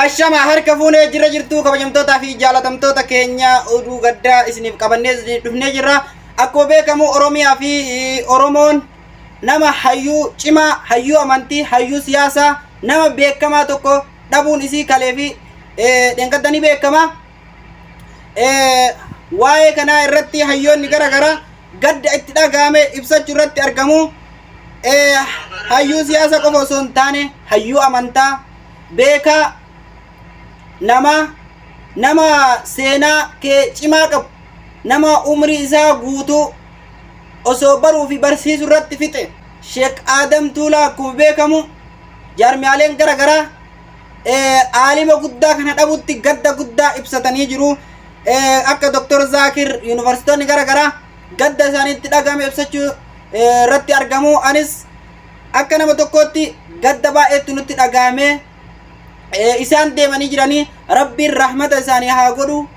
Ashama harka fuunee jira jirtu kabajamtoota fi jaalatamtoota keenya oduu gaddaa isiniif qabannee dhufnee jirra. Akkuma beekamu Oromiyaa fi Oromoon nama hayyuu cimaa, hayyuu amantii, hayyuu siyaasaa, nama beekamaa tokko dhabuun isii kalee fi dhengaddanii beekama. Waa'ee kanaa irratti hayyoonni garaagaraa gadda itti dhagahame ibsachuu irratti argamu. Hayyuu siyaasa qofa osoo hin taane hayyuu amantaa beekaa nama seenaa kee cimaa qabu, nama umrii isaa guutuu osoo baruu fi barsiisuu irratti fixe Sheek Adam Tuulaa akkuma beekamu jaarmiyaaleen garaagaraa aalima guddaa kana dhabutti gadda guddaa ibsatanii jiru. Akka Dr. Zakir yuunivarsiitonni garaagaraa gadda isaaniitti dhagahame ibsachuu irratti argamu. Anis akka nama tokkotti gadda baay'eetu nutti dhagahame. Isaan deemanii jiranii rabbiin rahmata isaanii haa godhu.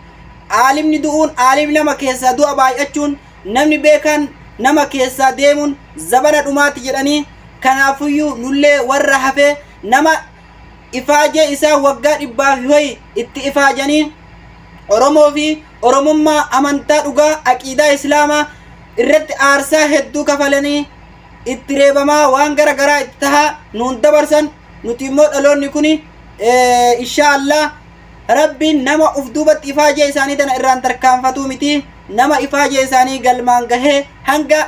Aalimni du'uun, aalimni nama keessaa du'a baay'achuun, namni beekan nama keessaa deemuun zabana dhumaati jedhanii. Kanaafuyyuu nullee warra hafee nama ifaajee isaa waggaa 100 ho'i itti ifaajanii Oromoo fi Oromummaa amantaa dhugaa aqiidaa islaamaa irratti aarsaa hedduu kafalanii itti reebamaa waan garaagaraa itti tahaa nuun dabarsan. Nuti immoo dhaloonni kuni inshaallah rabbiin nama uf duubatti ifaajee isaanii tana irraan tarkaanfatuu miti. Nama ifaajee isaanii galmaan gahee hanga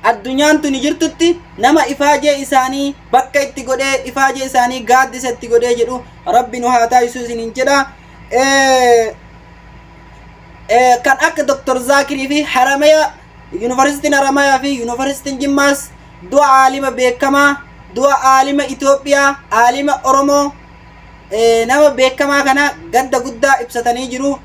addunyaan tuni jirtutti nama ifaajee isaanii bakka itti godhee ifaajee isaanii gaaddisa itti godhee jedhu rabbi nu haa taasisu isiniin jedha. Kan akka Dr. Zakirii fi Haramaya yuunivarsiitiin Haramaya fi yuunivarsiitiin Jimmaas du'a aalima beekamaa, du'a aalima Itoophiyaa, aalima Oromoo nama beekamaa kana gadda guddaa ibsatanii jiru.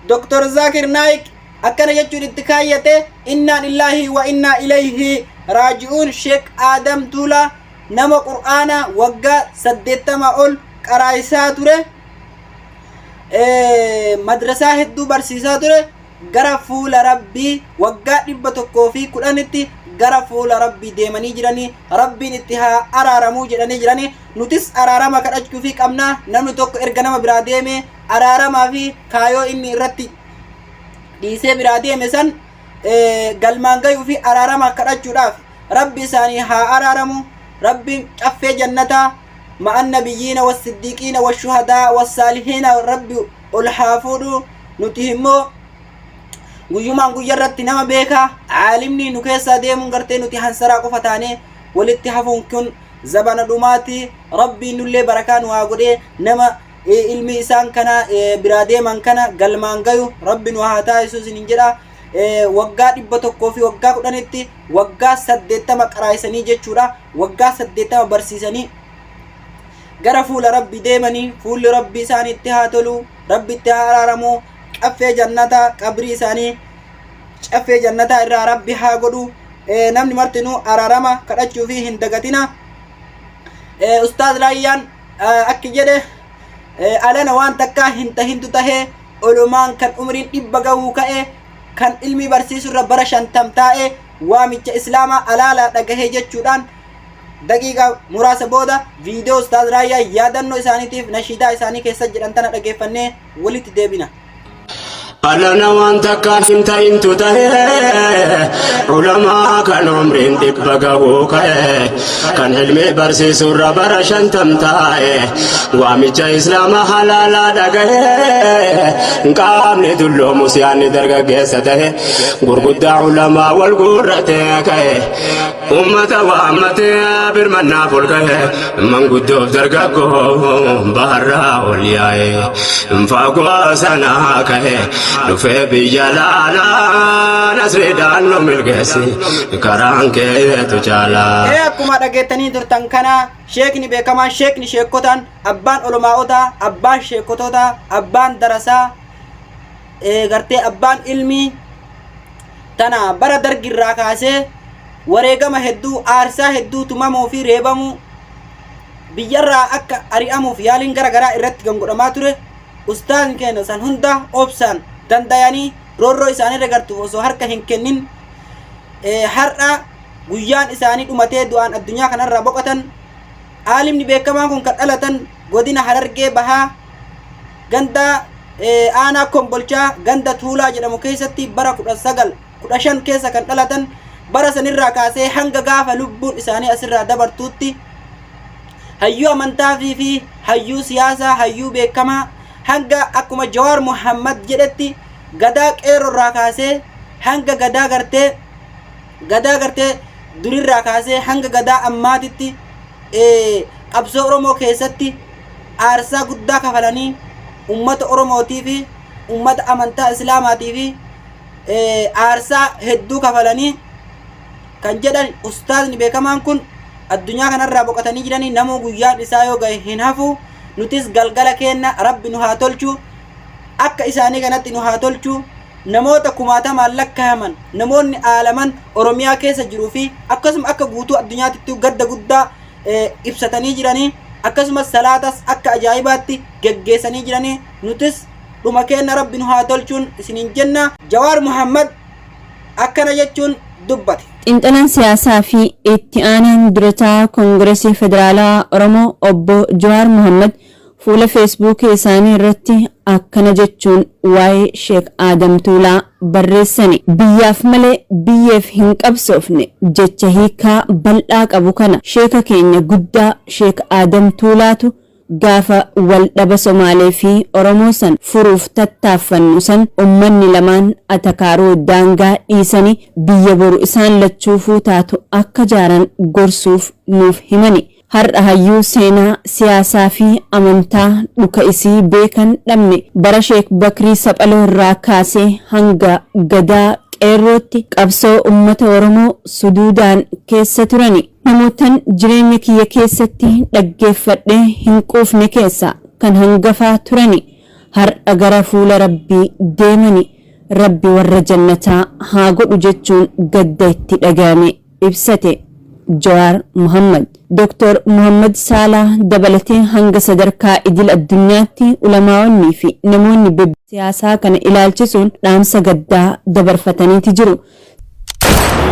Dr. Zakir Naik akkana jechuun itti kaayyate inna lillahi wa inna ilayhi raaji'uun. Sheek Adam Tuulaa nama qur'aana waggaa 80 ol qaraa'isaa ture, madrasaa hedduu barsiisaa ture. Gara fuula rabbii waggaa 110tti gara fuula rabbii deemanii jiranii. Rabbiin itti haa araaramuu jedhanii jiranii. Nutis araarama kadhachuu fi qabna. Namni tokko erga nama biraa deeme araaramaa fi kaayoo inni irratti dhiisee biraa deeme san galmaan gayuu fi araarama kadhachuudhaaf rabbi isaanii haa araaramu. Rabbiin caffee jannataa ma'an nabiyyiina wassiddiiqiina washuhadaa wassaalihiina rabbi ol haa fuudhu. Nuti immoo guyyumaan guyyaa irratti nama beekaa aalimni nu keessaa deemuun gartee nuti hansaraa qofa taane walitti hafuun kun zabana dhumaati. Rabbiin nullee barakaa nu haa godhee nama ilmi isaan kana biraa deeman kana galmaan gayu rabbi nu haa taasisu isiniin jedha. Waggaa 100 fi waggaa 10tti waggaa 80 qaraa'isanii jechuudha. Waggaa 80 barsiisanii gara fuula rabbi deemanii fuulli rabbi isaaniitti haa tolu, rabbi itti haa araaramu. Caffee jannataa qabrii isaanii caffee jannataa irraa rabbi haa godhu. Namni martinuu araarama kadhachuu fi hin dagatina. Ustaaz Raayyaan akki jedhe alana waan takkaa hin tahintu tahee olumaan kan umriin 100 gahuu ka'e kan ilmi barsiisu irra bara 50 taa'e waamicha islaamaa alaalaa dhagahee jechuudhaan daqiiqaa muraasa booda viidiyoo Ustaaz Raayyaa yaadannoo isaaniitiif nashiidaa isaanii keessa jedhan tana dhageeffannee walitti deebina. Alana wanta kan hinta intu tahe ulama kan umrin 100 gahuu ka'e kan ilmi barsiisu irra bara 50 taa'e waamicha islaama halaala dhagahe qaamni dulloomu siyaanni dargaggeessa tahe gurguddaa ulamaa wal gurrate ka'e ummata waammate birmannaa fulkahe manguddoof dargaggoo baharraa ol yaa'e faagoo sanaa ka'e dhufe biyya laalaa nasriidhaan nu milkeessi karaan keetu caalaa. Akkuma dhageettanii turtan kana sheekni beekamaan sheekni sheekotaan abbaan olomaa'otaa, abbaan sheekototaa, abbaan darasaa gartee abbaan ilmii tana bara dargirraa kaasee wareegama hedduu aarsaa hedduu tumamuu fi reebamuu biyyarraa akka ari'amuuf yaaliin garaagaraa irratti godhamaa ture. Ustaazin keenya san hunda obsaan dandayanii roorroo isaanii ragartuuf osoo harka hin kennin har'a guyyaan isaanii dhumatee du'aan addunyaa kanarraa boqotan aalimni beekamaan kun kan dhalatan godina Harargee Bahaa ganda aanaa Kombolchaa ganda Tuulaa jedhamu keessatti bara 1915 keessa kan dhalatan bara sanirraa kaasee hanga gaafa lubbuun isaanii asirraa dabartuutti hayyuu amantaa fi hayyuu siyaasaa hayyuu beekamaa hanga akkuma Jawaar Muhammad jedhetti gadaa qeerroorraa kaasee hanga gadaa gartee durirraa kaasee hanga gadaa ammaatitti qabsoo Oromoo keessatti aarsaa guddaa kafalanii ummata Oromootii fi ummata amantaa Islaamaatii fi aarsaa hedduu kafalanii kan jedhan ustaazni beekamaan kun addunyaa kanarraa boqotanii jiranii namoo guyyaan isaa yoo gahe hin hafu nutis galgala kenna rabbi nu haa tolchu akka isaanii kanatti nu haa tolchu namoota kumaatamaan lakkaa'aman namoonni aalaman Oromiyaa keessa jiruu fi akkasuma akka guutuu addunyaatti gadda guddaa ibsatanii jiranii akkasumas salaatas akka ajaa'ibaatti geggeessanii jiranii nutis dhuma kenna rabbi nu haa tolchuun isiniin jenna. Jawaar Muhammad akkana jechuun dubbate. Xiinxalaan siyaasaa fi itti aanaan durataa Koongireesii Federaalaa Oromoo obbo Jawaar Muhammad fuula feesbuukii isaanii irratti akkana jechuun waa'ee Sheek Adam Tuulaa barreessani. Biyyaaf malee biyyeef hin qabsoofne jecha hiikaa bal'aa qabu kana sheeka keenya guddaa Sheek Adam Tuulaatu gaafa wal dhaba Somaalee fi Oromoo san furuuf tattaaffannu san ummanni lamaan atakaaroo daangaa dhiisanii biyya boru isaan lachuufuu taatu akka jaaran gorsuuf nuuf himani. Har'a hayyuu seenaa siyaasaa fi amantaa dhuka isii beekan dhabne bara Sheek Bakrii Saphaloo irraa kaasee hanga gadaa qeerrootti qabsoo ummata Oromoo suduudaan keessa turani. Namootan jireenya kiyya keessatti dhaggeeffadhee hin quufne keessa kan hangafaa turani har'a gara fuula Rabbii deemani. Rabbi warra jannataa haa godhu jechuun gadda itti dhagahame ibsate. Jawaar Muhammad Dr. Muhammad Salah dabalatee hanga sadarkaa idil addunyaatti ulamaawwanii fi namoonni siyaasaa kana ilaalchisuun dhaamsa gaddaa dabarfataniiti jiru.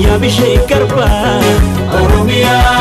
Ya Bishee Garbaa Oromiyaa